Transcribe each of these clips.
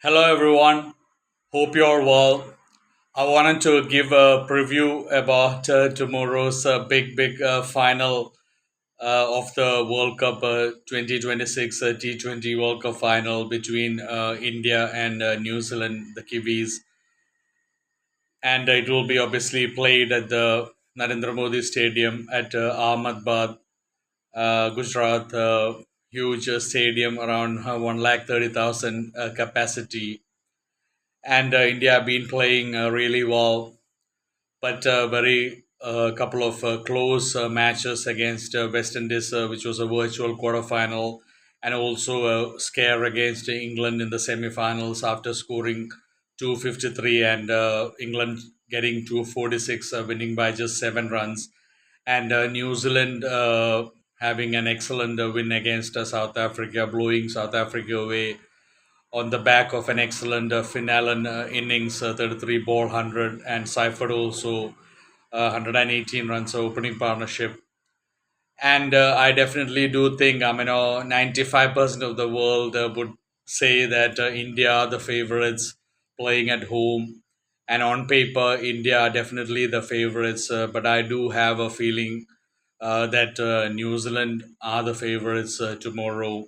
Hello, everyone. Hope you're well. I wanted to give a preview about tomorrow's big final of the World Cup 2026 T20 World Cup final between India and New Zealand, the Kiwis. And it will be obviously played at the Narendra Modi Stadium at Ahmedabad, Gujarat. Huge stadium, around 130,000 capacity, and India have been playing really well, but very couple of close matches against West Indies, which was a virtual quarterfinal, and also a scare against England in the semi-finals after scoring 253 and England getting 246, winning by just 7 runs, and New Zealand having an excellent win against South Africa, blowing South Africa away on the back of an excellent Finn Allen innings, 33 ball 100, and Seifert also 118 runs opening partnership. And I definitely do think, 95% of the world would say that India are the favorites playing at home. And on paper, India are definitely the favorites. But I do have a feeling that New Zealand are the favorites tomorrow.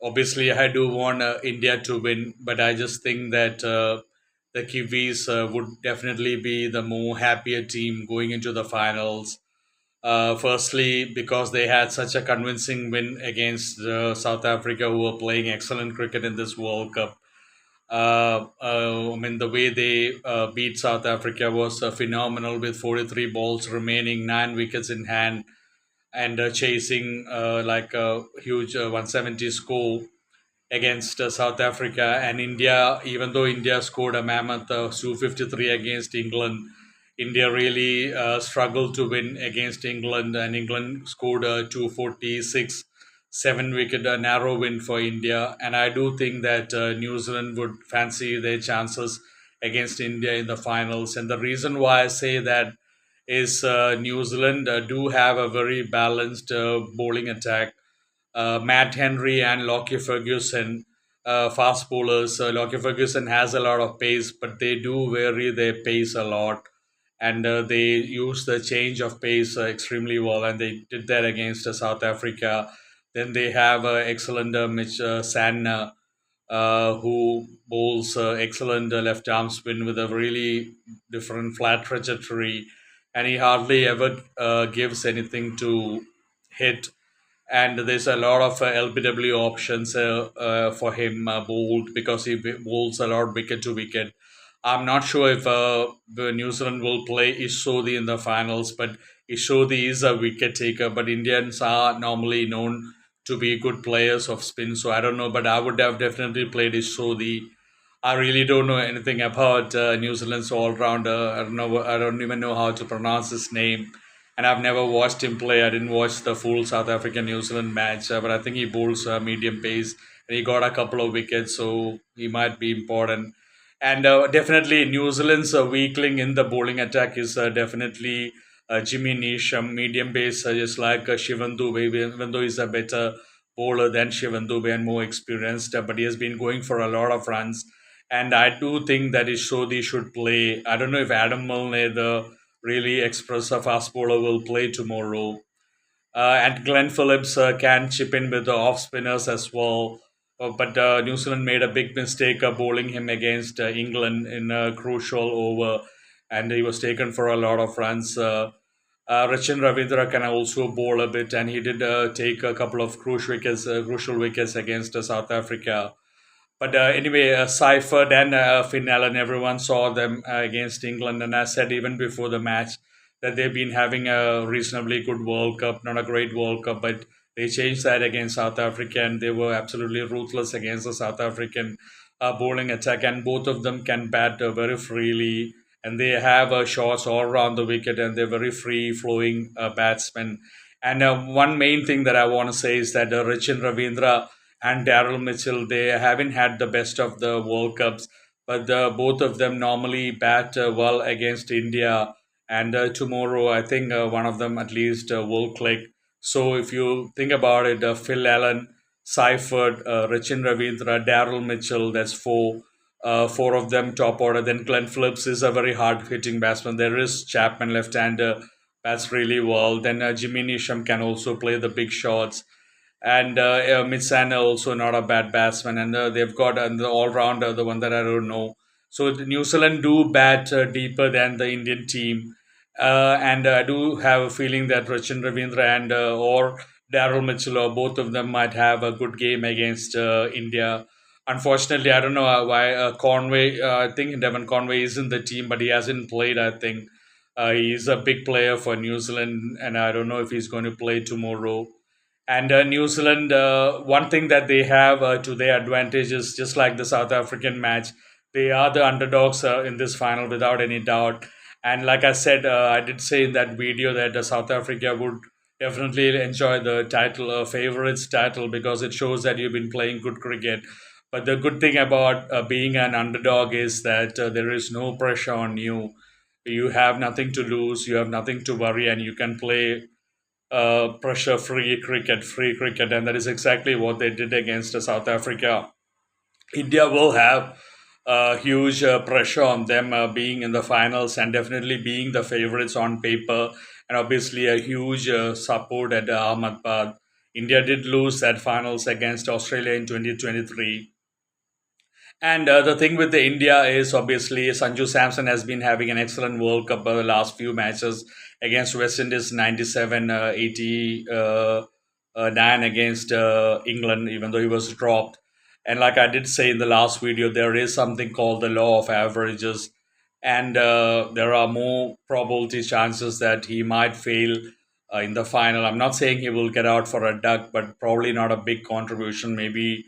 Obviously, I do want India to win, but I just think that the Kiwis would definitely be the more happier team going into the finals. Firstly, because they had such a convincing win against South Africa, who were playing excellent cricket in this World Cup. The way they beat South Africa was phenomenal with 43 balls remaining, 9 wickets in hand, and chasing like a huge 170 score against South Africa and India. Even though India scored a mammoth 253 against England, India really struggled to win against England, and England scored 246, 7 wicket, a narrow win for India. And I do think that New Zealand would fancy their chances against India in the finals. And the reason why I say that is New Zealand do have a very balanced bowling attack. Matt Henry and Lockie Ferguson, fast bowlers. Lockie Ferguson has a lot of pace, but they do vary their pace a lot, and they use the change of pace extremely well, and they did that against South Africa. Then they have excellent Mitch Sanna, who bowls excellent left arm spin with a really different flat trajectory, and he hardly ever gives anything to hit, and there's a lot of LBW options for him bowled, because he bowls a lot wicket to wicket. I'm not sure if the New Zealand will play Ishodi in the finals, but Ishodi is a wicket taker. But Indians are normally known to be good players of spin, so I don't know. But I would have definitely played Ishodi. I really don't know anything about New Zealand's all rounder. I don't know. I don't even know how to pronounce his name, and I've never watched him play. I didn't watch the full South African New Zealand match, but I think he bowls medium pace, and he got a couple of wickets, so he might be important. And definitely, New Zealand's weakling in the bowling attack is definitely Jimmy Neesham, medium pace, just like Shivan Dube, even though he's a better bowler than Shivan Dube and more experienced, but he has been going for a lot of runs. And I do think that Ishodi should play. I don't know if Adam Milne, the really expressive fast bowler, will play tomorrow. And Glenn Phillips can chip in with the off spinners as well. But New Zealand made a big mistake bowling him against England in a crucial over, and he was taken for a lot of runs. Rachin Ravindra can also bowl a bit, and he did take a couple of crucial wickets against South Africa. But anyway, Seifert and Finn Allen, everyone saw them against England. And I said even before the match that they've been having a reasonably good World Cup, not a great World Cup, but they changed that against South Africa, and they were absolutely ruthless against the South African bowling attack. And both of them can bat very freely, and they have shots all around the wicket, and they're very free flowing batsmen. And one main thing that I want to say is that Rachin Ravindra and Daryl Mitchell, they haven't had the best of the World Cups, but both of them normally bat well against India. And tomorrow, I think one of them at least will click. So if you think about it, Phil Allen, Seifert, Rachin Ravindra, Daryl Mitchell, that's four. four of them top order. Then Glenn Phillips is a very hard hitting batsman. There is Chapman left hander, bats really well. Then Jimmy Neesham can also play the big shots. And Mitsana also not a bad batsman. And they've got the all rounder, the one that I don't know. So the New Zealand do bat deeper than the Indian team. And I do have a feeling that Rachin Ravindra and or Daryl Mitchell or both of them might have a good game against India. Unfortunately, I don't know why Conway. I think Devon Conway is in the team, but he hasn't played. I think he's a big player for New Zealand, and I don't know if he's going to play tomorrow. And New Zealand, one thing that they have to their advantage is just like the South African match, they are the underdogs in this final without any doubt. And like I said, I did say in that video that South Africa would definitely enjoy the title, favorites title, because it shows that you've been playing good cricket. But the good thing about being an underdog is that there is no pressure on you. You have nothing to lose, you have nothing to worry, and you can play pressure free cricket, and that is exactly what they did against South Africa. India will have huge pressure on them being in the finals and definitely being the favorites on paper, and obviously a huge support at Ahmedabad. India did lose that finals against Australia in 2023. And the thing with the India is obviously Sanju Samson has been having an excellent World Cup the last few matches against West Indies 97, 80, 9 against England, even though he was dropped. And like I did say in the last video, there is something called the law of averages. And there are more probability chances that he might fail in the final. I'm not saying he will get out for a duck, but probably not a big contribution, maybe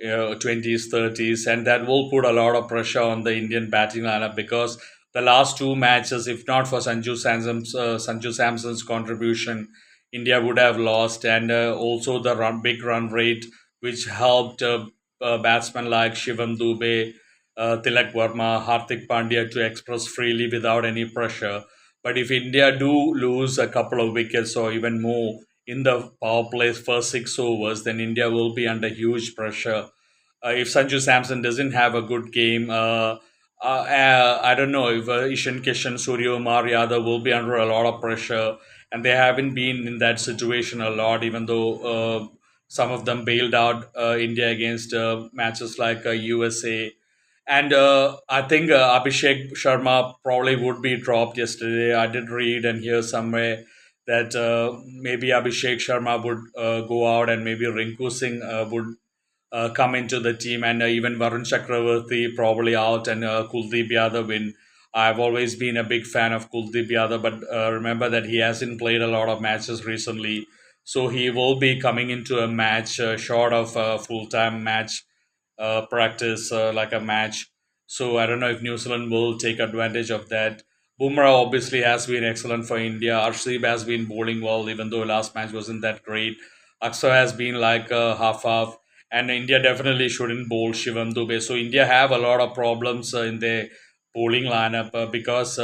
20s, 30s, and that will put a lot of pressure on the Indian batting lineup because the last two matches, if not for Sanju Samson's contribution, India would have lost, and also the big run rate, which helped batsmen like Shivam Dube, Tilak Verma, Hardik Pandya to express freely without any pressure. But if India do lose a couple of wickets or even more in the power play first 6 overs, then India will be under huge pressure. If Sanju Samson doesn't have a good game, I don't know if Ishan Kishan, Surya Umar Yadav will be under a lot of pressure, and they haven't been in that situation a lot, even though some of them bailed out India against matches like USA. And I think Abhishek Sharma probably would be dropped yesterday. I did read and hear somewhere that maybe Abhishek Sharma would go out and maybe Rinku Singh would come into the team, and even Varun Chakravarti probably out, and Kuldeep Yadav in. I've always been a big fan of Kuldeep Yadav, but remember that he hasn't played a lot of matches recently, so he will be coming into a match short of a full-time match practice, like a match. So I don't know if New Zealand will take advantage of that. Bumrah obviously has been excellent for India. Arshdeep has been bowling well, even though last match wasn't that great. Aksa has been like half-half, and India definitely shouldn't bowl Shivam Dube. So India have a lot of problems in their bowling lineup because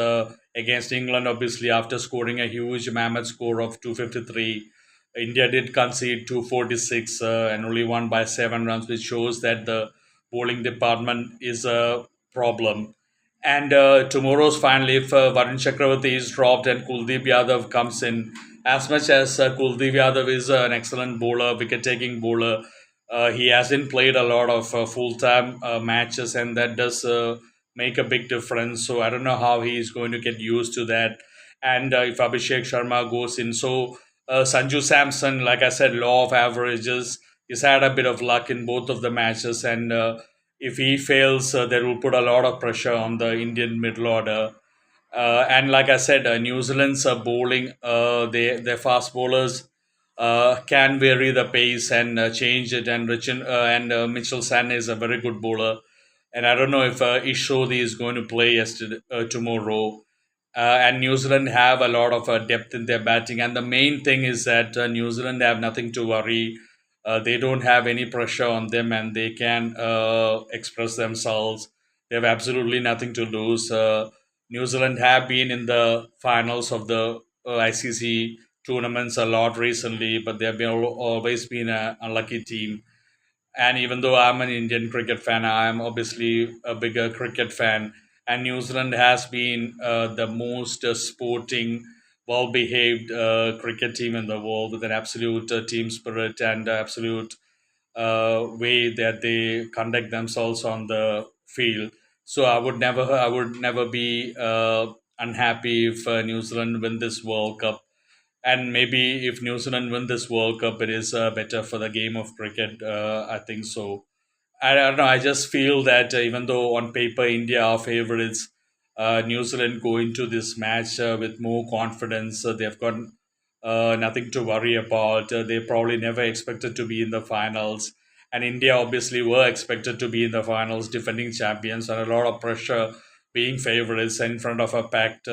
against England, obviously after scoring a huge mammoth score of 253, India did concede 246 and only won by 7 runs, which shows that the bowling department is a problem. And tomorrow's final, if Varun Chakravarti is dropped and Kuldeep Yadav comes in, as much as Kuldeep Yadav is an excellent bowler, wicket-taking bowler, he hasn't played a lot of full-time matches, and that does make a big difference. So I don't know how he is going to get used to that. And if Abhishek Sharma goes in, so Sanju Samson, like I said, law of averages, he's had a bit of luck in both of the matches, and if he fails, that will put a lot of pressure on the Indian middle order. And like I said, New Zealand's bowling, their fast bowlers can vary the pace and change it. And Mitchell San is a very good bowler. And I don't know if Ishodi is going to play yesterday tomorrow. And New Zealand have a lot of depth in their batting. And the main thing is that New Zealand have nothing to worry. They don't have any pressure on them, and they can express themselves. They have absolutely nothing to lose. New Zealand have been in the finals of the ICC tournaments a lot recently, but they have always been an unlucky team. And even though I'm an Indian cricket fan, I'm obviously a bigger cricket fan. And New Zealand has been the most sporting, well behaved cricket team in the world, with an absolute team spirit and absolute way that they conduct themselves on the field. So I would never be unhappy if New Zealand win this World Cup. And maybe if New Zealand win this World Cup, it is better for the game of cricket. I think so. I don't know. I just feel that even though on paper India are favorites, New Zealand go into this match with more confidence. They've got nothing to worry about. They probably never expected to be in the finals, and India obviously were expected to be in the finals, defending champions, and a lot of pressure being favorites in front of a packed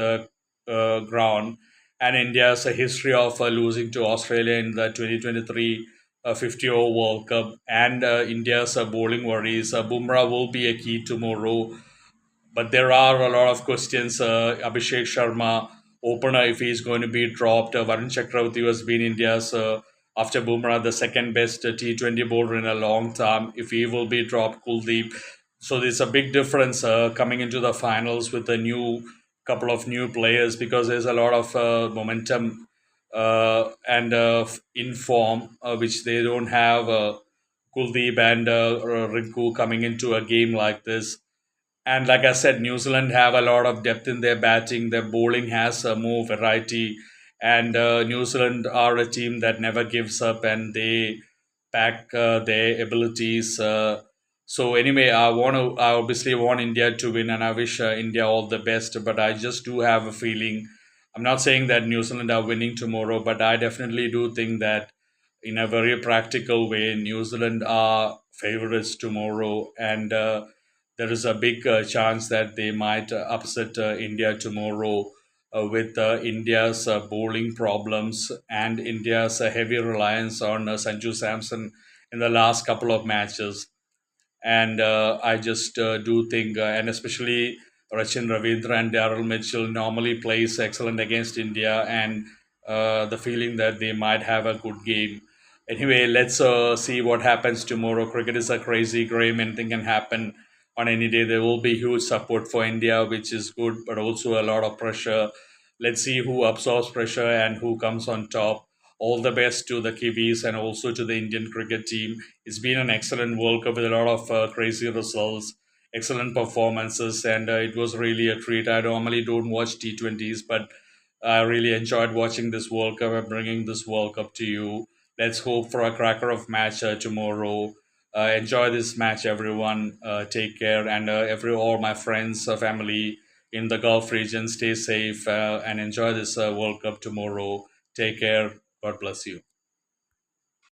ground. And India's a history of losing to Australia in the 2023 50 over World Cup, and India's bowling worries. Bumrah will be a key tomorrow, but there are a lot of questions. Abhishek Sharma, opener, if he's going to be dropped. Varun Chakravarti has been India's, after Bumrah, the second best T20 bowler in a long time. If he will be dropped, Kuldeep. So there's a big difference coming into the finals with a new couple of new players, because there's a lot of momentum and in form, which they don't have. Kuldeep and Rinku coming into a game like this. And like I said, New Zealand have a lot of depth in their batting. Their bowling has more variety. And New Zealand are a team that never gives up, and they back their abilities. So anyway, I obviously want India to win, and I wish India all the best. But I just do have a feeling. I'm not saying that New Zealand are winning tomorrow, but I definitely do think that in a very practical way, New Zealand are favorites tomorrow, and there is a big chance that they might upset India tomorrow with India's bowling problems and India's heavy reliance on Sanju Samson in the last couple of matches. And I just do think, and especially Rachin Ravindra and Daryl Mitchell normally plays excellent against India, and the feeling that they might have a good game. Anyway, let's see what happens tomorrow. Cricket is a crazy game; anything can happen on any day. There will be huge support for India, which is good, but also a lot of pressure. Let's see who absorbs pressure and who comes on top. All the best to the Kiwis and also to the Indian cricket team. It's been an excellent World Cup with a lot of crazy results, excellent performances, and it was really a treat. I normally don't watch T20s, but I really enjoyed watching this World Cup and bringing this World Cup to you. Let's hope for a cracker of match tomorrow. Enjoy this match, everyone. Take care, and all my friends, family in the Gulf region, stay safe and enjoy this World Cup tomorrow. Take care. God bless you.